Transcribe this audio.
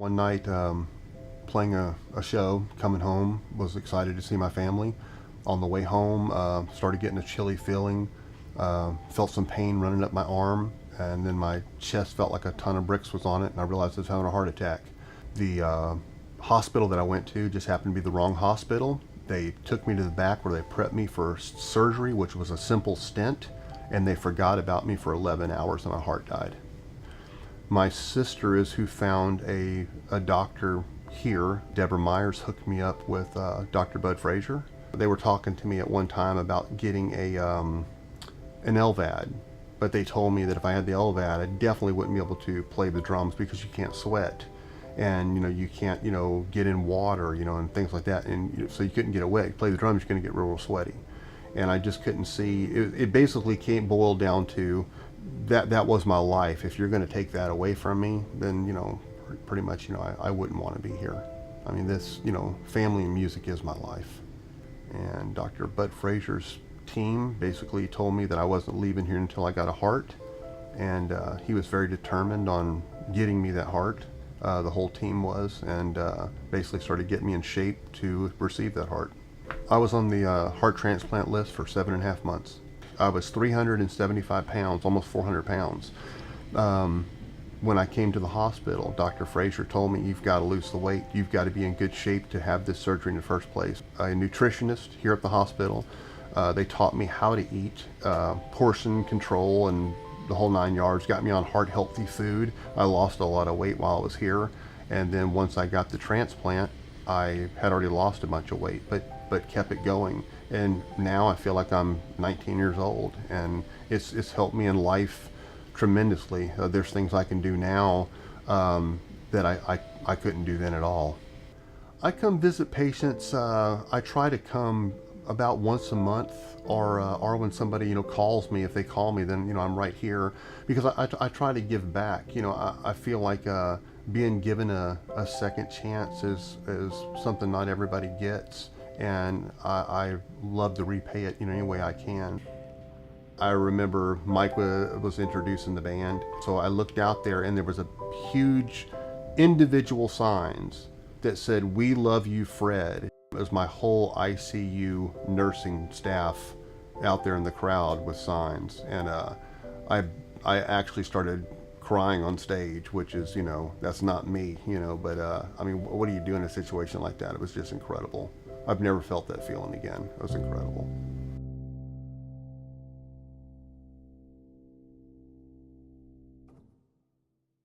One night, playing a show, coming home, was excited to see my family. On the way home, started getting a chilly feeling, felt some pain running up my arm, and then my chest felt like a ton of bricks was on it, and I realized I was having a heart attack. The hospital that I went to just happened to be the wrong hospital. They took me to the back where they prepped me for surgery, which was a simple stent, and they forgot about me for 11 hours and my heart died. My sister is who found a doctor here. Deborah Myers hooked me up with Dr. Bud Frazier. They were talking to me at one time about getting an LVAD, but they told me that if I had the LVAD, I definitely wouldn't be able to play the drums because you can't sweat, and you can't get in water, and things like that, and so you couldn't get wet. You play the drums, you're going to get real sweaty, and I just couldn't see. It basically boiled down to that was my life. If you're going to take that away from me, then pretty much I wouldn't want to be here. I mean, this family and music is my life. And Dr. Bud Frazier's team basically told me that I wasn't leaving here until I got a heart, and he was very determined on getting me that heart. The whole team was, and basically started getting me in shape to receive that heart. I was on the heart transplant list for 7.5 months. I was 375 pounds, almost 400 pounds. When I came to the hospital, Dr. Frazier told me, you've got to lose the weight. You've got to be in good shape to have this surgery in the first place. A nutritionist here at the hospital, they taught me how to eat, portion control, and the whole 9 yards, got me on heart healthy food. I lost a lot of weight while I was here. And then once I got the transplant, I had already lost a bunch of weight, but kept it going. And now I feel like I'm 19 years old, and it's helped me in life tremendously. There's things I can do now that I couldn't do then at all. I come visit patients. I try to come about once a month, or when somebody calls me. If they call me, then I'm right here, because I try to give back. I feel like being given a second chance is something not everybody gets, and I love to repay it any way I can. I remember Mike was introducing the band, so I looked out there and there was a huge individual signs that said, "We love you, Phred." It was my whole ICU nursing staff out there in the crowd with signs, and I actually started crying on stage, which is that's not me, but I mean, what do you do in a situation like that? It was just incredible. I've never felt that feeling again. It was incredible.